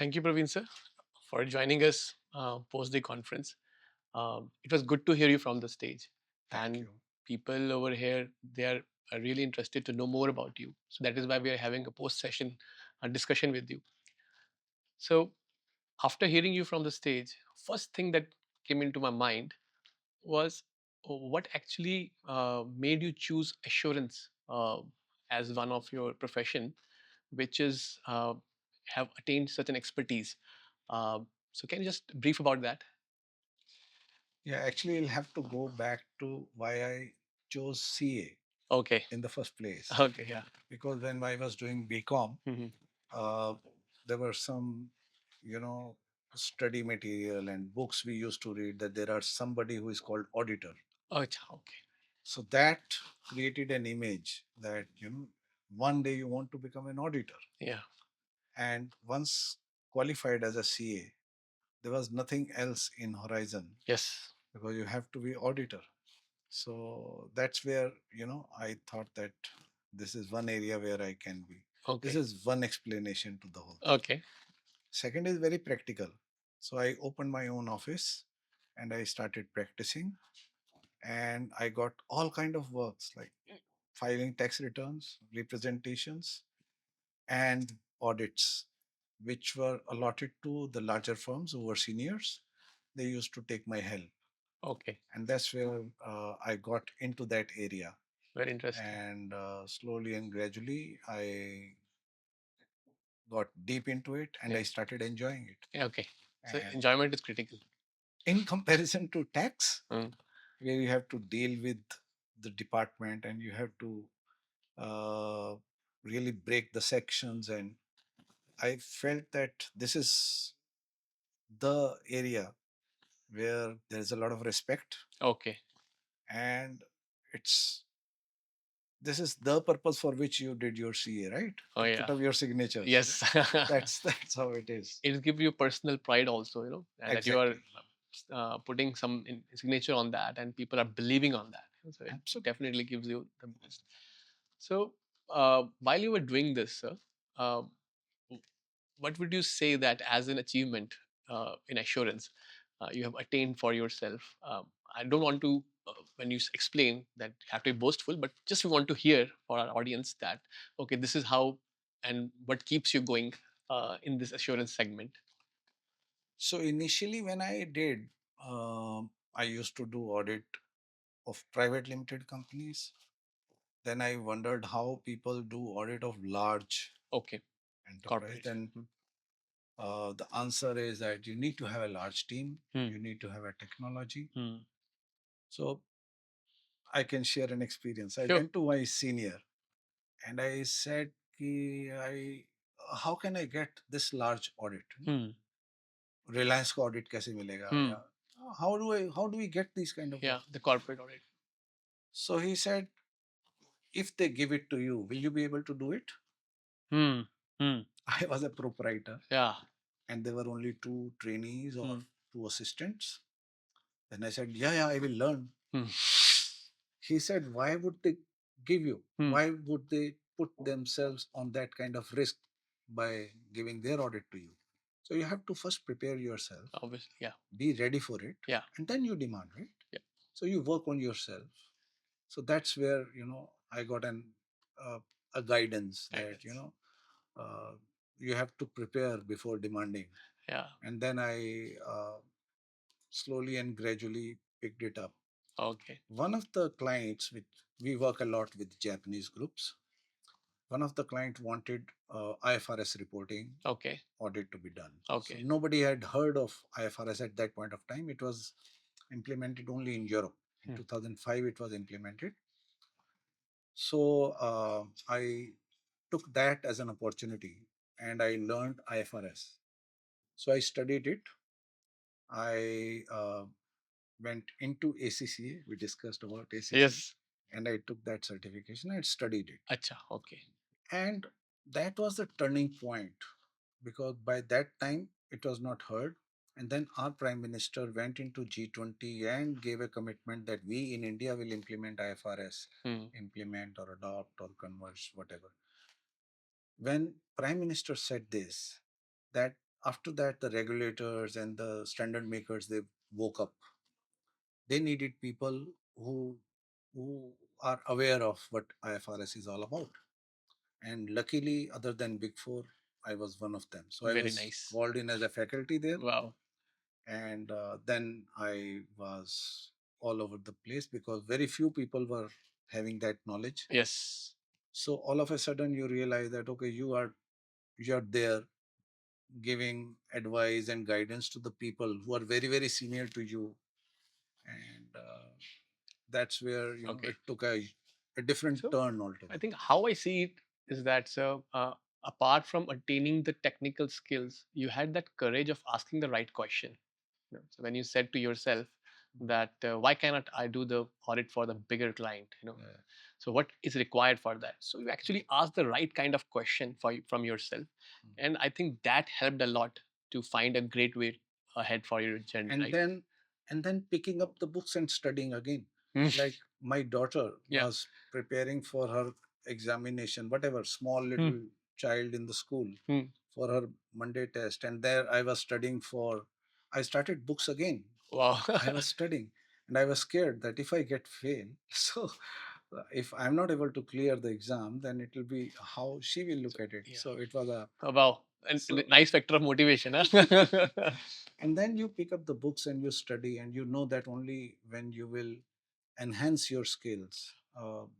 Thank you, Praveen sir, for joining us post the conference. It was good to hear you from the stage, Thank and you. people over here they are really interested to know more about you. So that is why we are having a post session discussion with you. So after hearing you from the stage, first thing that came into my mind was what actually made you choose assurance as one of your profession, which is have attained such an expertise. Uh, so can you just brief about that? Yeah, actually, I'll have to go back to why I chose Okay. CA in the first place. Okay. Yeah. Because when I was doing BCom, Hmm. uh, there were some, you know, study material and books we used to read that there are somebody who is called auditor. Oh, okay. So that created an image that, one day you want to become an auditor. Yeah. And once qualified as a CA, there was nothing else in horizon Yes. because you have to be auditor. So that's where, I thought that this is one area where I can be. This Okay. is one explanation to the whole thing. Okay. Second is very practical. So I opened my own office and I started practicing, and I got all kind of works like filing tax returns, representations, and audits, which were allotted to the larger firms who were seniors. They used to take my help, Okay. and that's where I got into that area. Very interesting. And slowly and gradually, I got deep into it, and I Yeah. started enjoying it. Yeah, okay. So And enjoyment is critical. in comparison to tax, Mm. where you have to deal with the department and you have to uh, really break the sections, and I felt that this is the area where there is a lot of respect, Okay. and it's this is the purpose for which you did your CA, right? Oh To put yeah. up your signatures. Yes. That's how it is. It gives you personal pride also, and that you are Exactly. putting some signature on that, and people are believing on that. So it Absolutely. definitely gives you the boost. So while you were doing this, sir, uh, what would you say that as an achievement in assurance you have attained for yourself? I don't want to when you explain that you have to be boastful, but just we want to hear for our audience that okay, this is how and what keeps you going in this assurance segment. So initially, when I did, I used to do audit of private limited companies. Then I wondered how people do audit of large Okay, enterprise. corporate. Then the answer is that you need to have a large team. Hmm. You need to have a technology. Hmm. So I can share an experience. I Sure. went to my senior and I said, how can I get this large audit? Hmm. Reliance का audit कैसे मिलेगा? Hmm. Yeah. How do we get these kind of Yeah, work? the corporate audit. So he said, if they give it to you, will you be able to do it? Hmm. Hmm. I was a proprietor Yeah. and there were only two trainees or Hmm. two assistants. Then I said, yeah, I will learn. Hmm. He said, why would they give you? Hmm. Why would they put themselves on that kind of risk by giving their audit to you? So you have to first prepare yourself, Obviously. Yeah. be ready for it, Yeah. and then you demand it. Yeah. So you work on yourself. So that's where I got uh, a guidance that Guidance. uh, you have to prepare before demanding, Yeah. and then I slowly and gradually picked it up. Okay. One of the clients, which we work a lot with Japanese groups, one of the client wanted IFRS reporting Okay. audit to be done. So Okay. nobody had heard of IFRS at that point of time. It was implemented only in Europe. In Hmm. 2005, it was implemented. So I took that as an opportunity and I learned IFRS. So I studied it. I went into ACCA. We discussed about ACCA, Yes. and I took that certification. I studied it, Acha. Okay. and that was the turning point because by that time it was not heard. And then our prime minister went into G20 and gave a commitment that we in India will implement IFRS, Hmm. implement or adopt or converge, whatever. When prime minister said this, that after that, the regulators and the standard makers, they woke up. They needed people who who are aware of what IFRS is all about. And luckily, other than Big Four, I was one of them. So I Very was nice. called in as a faculty there, Wow. and then I was all over the place because very few people were having that knowledge. Yes. So all of a sudden, you realize that okay, you're there giving advice and guidance to the people who are very senior to you, and that's where Okay. it took a different So turn I altogether. think how I see it is that, so apart from attaining the technical skills, you had that courage of asking the right question. So when you said to yourself that why cannot I do the audit for the bigger client? Yeah. So what is required for that? So you actually ask the right kind of question from yourself, and I think that helped a lot to find a great way ahead for your journey, and right? then and then picking up the books and studying again. Mm. Like my daughter Yeah. was preparing for her examination, whatever, small Mm. little child in the school, Mm. for her Monday test, and there I was studying for. I started books again. Wow. I was studying, and I was scared that if I get fail, so if I'm not able to clear the exam, then it will be how she will look at it. Yeah. So it was a Wow. And so a nice factor of motivation, huh? and then you pick up the books and you study, and you know that only when you will enhance your skills,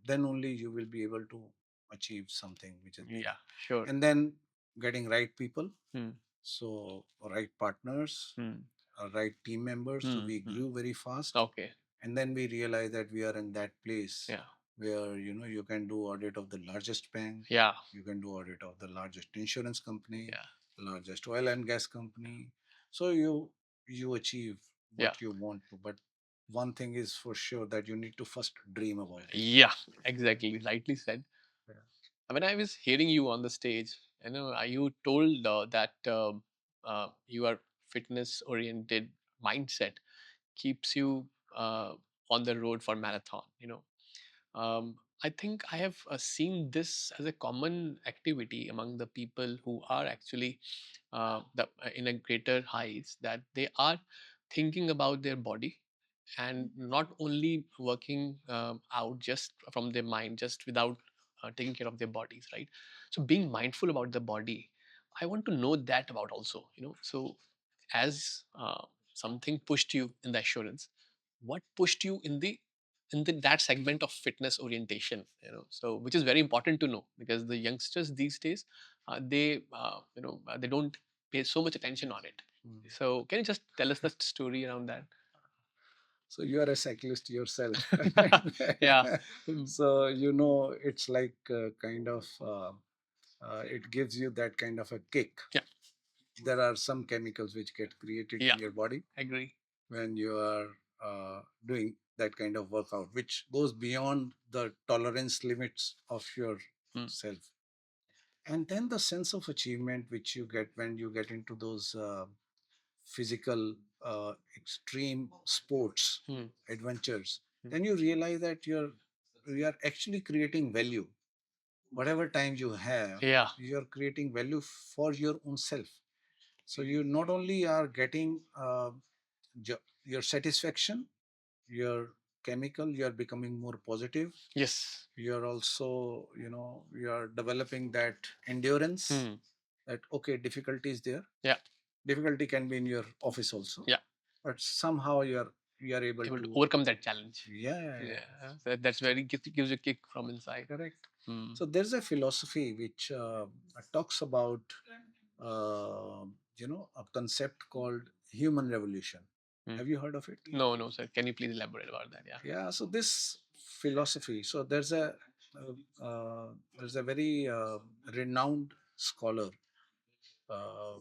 then only you will be able to achieve something which is big. Yeah, sure. And then getting right people, Hmm. so right partners, Hmm. right team members. So Hmm. we Hmm. grew very fast, Okay. and then we realized that we are in that place Yeah. where you can do audit of the largest bank, Yeah. you can do audit of the largest insurance company, Yeah. largest oil and gas company. So you achieve Yeah. what you want to, but one thing is for sure, that you need to first dream about it. Yeah. Exactly. Rightly said. Yeah. When I was hearing you on the stage, you told that your fitness oriented mindset keeps you on the road for marathon. I think I have seen this as a common activity among the people who are actually in a greater heights, that they are thinking about their body and not only working out just from their mind, just without taking care of their bodies, right? So being mindful about the body, I want to know that about also. So as something pushed you in the assurance, what pushed you in that segment of fitness orientation, so which is very important to know, because the youngsters these days, they don't pay so much attention on it. Mm. So can you just tell us the story around that? So you are a cyclist yourself. Yeah. Mm. So it's like kind of it gives you that kind of a kick. Yeah. There are some chemicals which get created Yeah. in your body Agree. when you are doing that kind of workout, which goes beyond the tolerance limits of Mm. yourself. And then the sense of achievement which you get when you get into those physical extreme sports Mm. adventures, Mm. then you realize that you are actually creating value. Whatever time you have, Yeah. you are creating value for your own self. So you not only are getting your satisfaction, your chemical, you are becoming more positive. Yes. You are also, you are developing that endurance, Hmm. that okay, difficulty is there. Yeah. Difficulty can be in your office also, Yeah. but somehow you are able Able to to. overcome that challenge. Yeah, yeah, yeah. Yeah. That's very gives you a kick from inside. Correct. Hmm. So there's a philosophy which talks about a concept called human revolution. Hmm. Have you heard of it? No, no, sir. Can you please elaborate about that? Yeah. Yeah. So this philosophy. So there's a very renowned scholar, uh,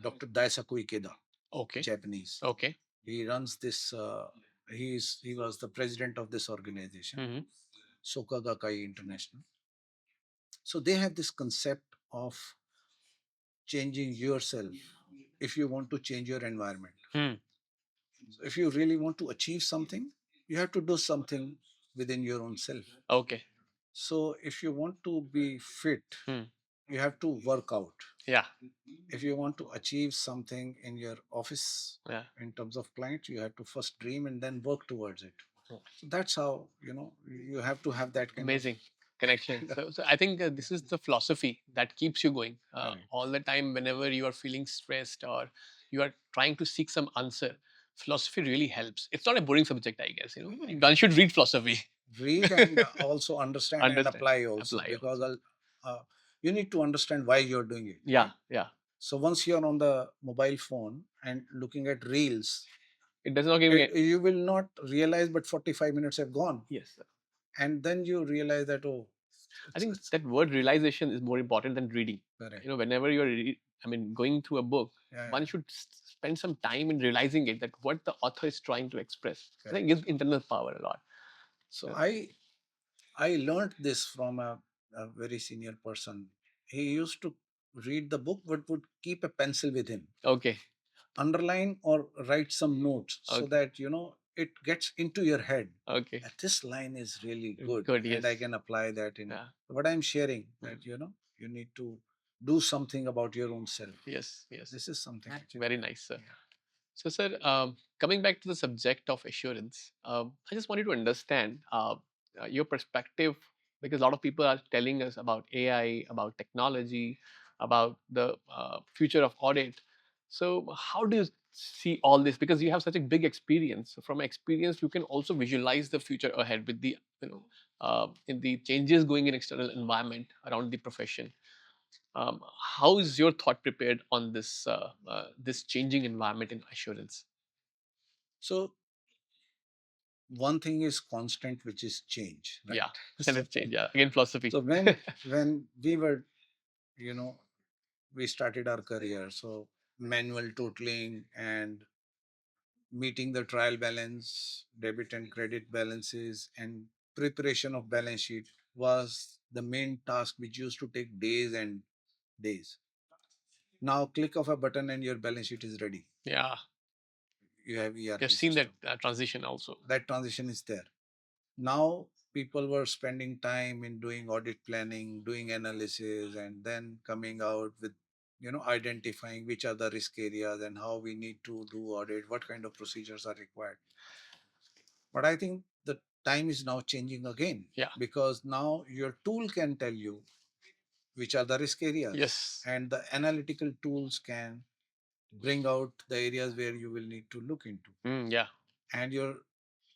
Dr. Daisaku Ikeda, Okay. Japanese. Okay. He runs this. He was the president of this organization, Hmm. Soka Gakkai International. So they have this concept of changing yourself if you want to change your environment. Hmm. So if you really want to achieve something, you have to do something within your own self. Okay. So if you want to be fit, Hmm. you have to work out. Yeah. If you want to achieve something in your office Yeah. in terms of clients, you have to first dream and then work towards it. So that's how, you have to have that kind of Amazing connection. So I think this is the philosophy that keeps you going correct. all the time. Whenever you are feeling stressed or you are trying to seek some answer, philosophy really helps. It's not a boring subject, I guess. One should read philosophy. Read and also understand and Understand, apply also, apply because also. you need to understand why you're doing it, Yeah, right? yeah. So once you're on the mobile phone and looking at reels, It does not give me. you will not realize, but 45 minutes have gone. Yes, sir. And then you realize that, oh, I it's, think it's that word realization is more important than reading. correct. Whenever you're, going through a book, Yeah, one should spend some time in realizing it, that what the author is trying to express. I think correct. it gives internal power a lot. So Uh, I learned this from a very senior person. He used to read the book, but would keep a pencil with him, okay, underline or write some notes, so okay, that it gets into your head okay. that this line is really good Good. and Yes. I can apply that in Yeah. what I'm sharing. Mm. That you need to do something about your own self. Yes. Yes. This is something Very nice, sir. yeah. So, sir, coming back to the subject of assurance, I just wanted to understand your perspective, because a lot of people are telling us about AI, about technology, about the future of audit. So, how do you see all this? Because you have such a big experience. So from experience, you can also visualize the future ahead with the in the changes going in external environment around the profession. How is your thought prepared on this changing environment in assurance? So one thing is constant, which is change, right? Yeah, and so, it's change. Yeah, again philosophy. so when we were, you know we started our career, so manual totaling and meeting the trial balance, debit and credit balances, and preparation of balance sheet was the main task, which used to take days and days. Now, click of a button and your balance sheet is ready. Yeah, You have ERP you've seen that system. transition also. That transition is there. Now, people were spending time in doing audit planning, doing analysis, and then coming out with, identifying which are the risk areas and how we need to do audit, what kind of procedures are required. But I think the time is now changing again, Yeah. because now your tool can tell you which are the risk areas, Yes. and the analytical tools can bring out the areas where you will need to look into. Yeah. And your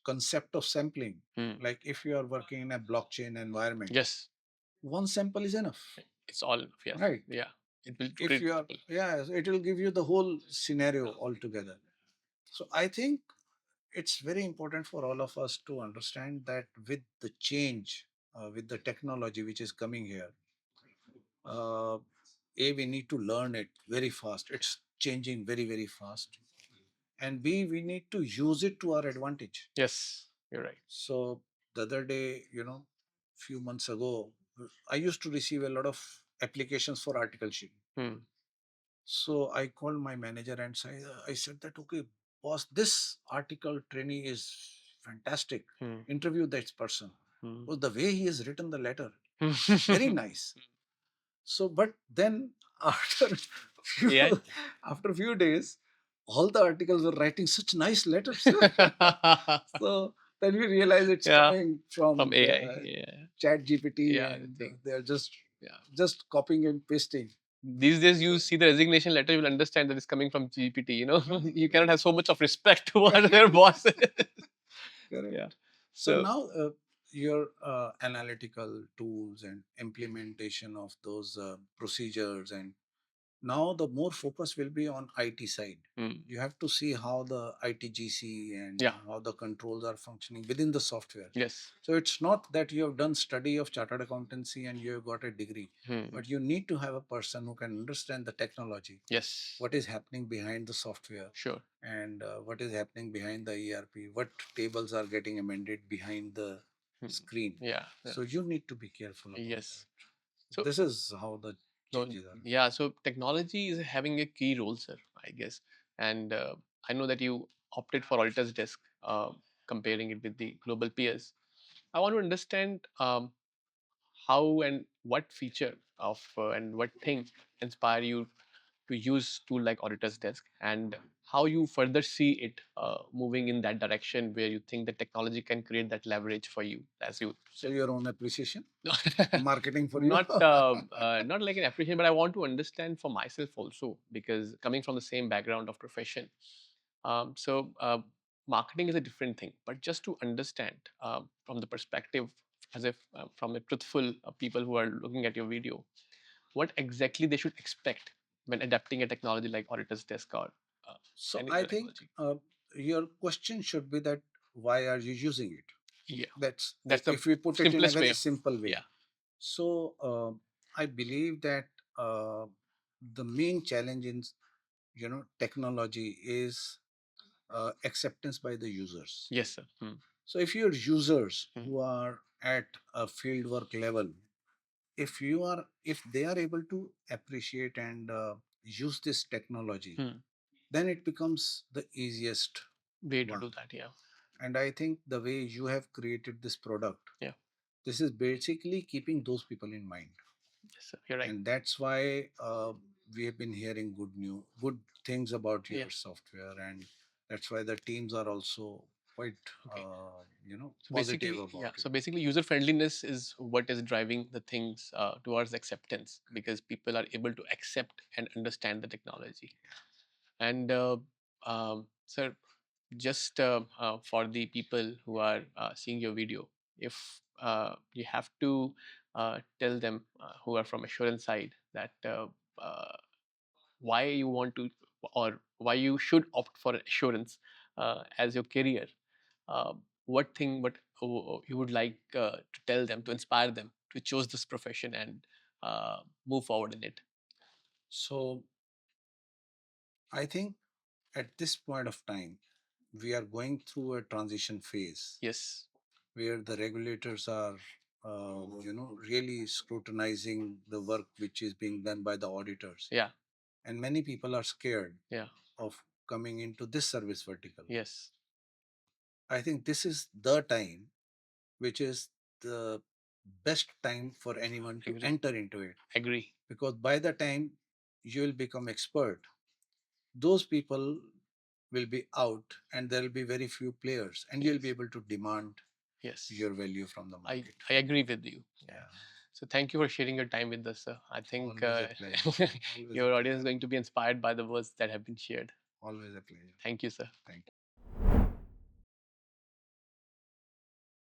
concept of sampling, Mm. like if you are working in a blockchain environment, Yes. one sample is enough, It's all enough. Yes. right? Yeah. It will If create you are, people. yeah, so it will give you the whole scenario altogether. So I think it's very important for all of us to understand that with the change, with the technology which is coming here, uh, A, we need to learn it very fast. It's changing very, very fast. And B, we need to use it to our advantage. Yes, you're right. So the other day, few months ago, I used to receive a lot of applications for article sheet. Mm. So I called my manager and I said that, okay, boss, this article trainee is fantastic. Mm. Interview that person. Mm. Well, the way he has written the letter, very nice. So, but then after Yeah. few, after few days, all the articles were writing such nice letters. So then we realize it's Yeah. coming from From AI. the Yeah. Chat GPT, Yeah. The and thing. they're Yeah. just copying and pasting. These days, you see the resignation letter, you will understand that it's coming from GPT. You cannot have so much of respect towards their boss. Correct. Yeah. So So, now your analytical tools and implementation of those procedures, and now the more focus will be on IT side. mm, You have to see how the ITGC and yeah. how the controls are functioning within the software. Yes. So it's not that you have done study of chartered accountancy and you have got a degree, Hmm. but you need to have a person who can understand the technology, Yes. what is happening behind the software, Sure. and what is happening behind the ERP, what tables are getting amended behind the Hmm. screen. Yeah. Yeah. So you need to be careful about Yes. that. So, This is how the no, changes are. yeah. So technology is having a key role, sir, I guess. And I know that you opted for Auditor's Desk, comparing it with the global peers. I want to understand how and what feature of and what thing inspire you to use tool like Auditor's Desk, and how you further see it moving in that direction where you think the technology can create that leverage for you, as you So your own appreciation, said. marketing for you. Not like an appreciation, but I want to understand for myself also, because coming from the same background of profession. So marketing is a different thing, but just to understand from the perspective, as if from the truthful people who are looking at your video, what exactly they should expect when adapting a technology like Auditor's Desk or So any I other think technology. your question should be that why are you using it? Yeah, That's that's the if we put it in a simplest way very of, simple way. yeah. So I believe that uh, the main challenge in technology is acceptance by the users. Yes, sir. Hmm. So if your users Hmm. who are at a fieldwork level, if they are able to appreciate and use this technology, Hmm. then it becomes the easiest Way to one. do that, yeah. And I think the way you have created this product, Yeah. this is basically keeping those people in mind. Yes, sir. You're right. And that's why we have been hearing good things about Yeah. your software, and that's why the teams are also quite Okay. So positive basically, yeah. about it. So basically, user friendliness is what is driving the things towards acceptance, because people are able to accept and understand the technology. And sir, just for the people who are seeing your video, if you have to tell them who are from assurance side that uh, why you want to, or why you should opt for assurance as your career, what you would like to tell them to inspire them to choose this profession and move forward in it? So I think at this point of time, we are going through a transition phase Yes. where the regulators are, really scrutinizing the work which is being done by the auditors. Yeah. And many people are scared Yeah. of coming into this service vertical. Yes. I think this is the time which is the best time for anyone to Agree. enter into it, Agree. because by the time you will become expert, those people will be out and there will be very few players, and you'll be Yes. able to demand Yes. your value from the I, market. I agree with you. Yeah. Yeah, So thank you for sharing your time with us, sir. I think always a pleasure. Always a your audience is pleasure. going to be inspired by the words that have been shared. Always a pleasure. Thank you, sir. Thank you.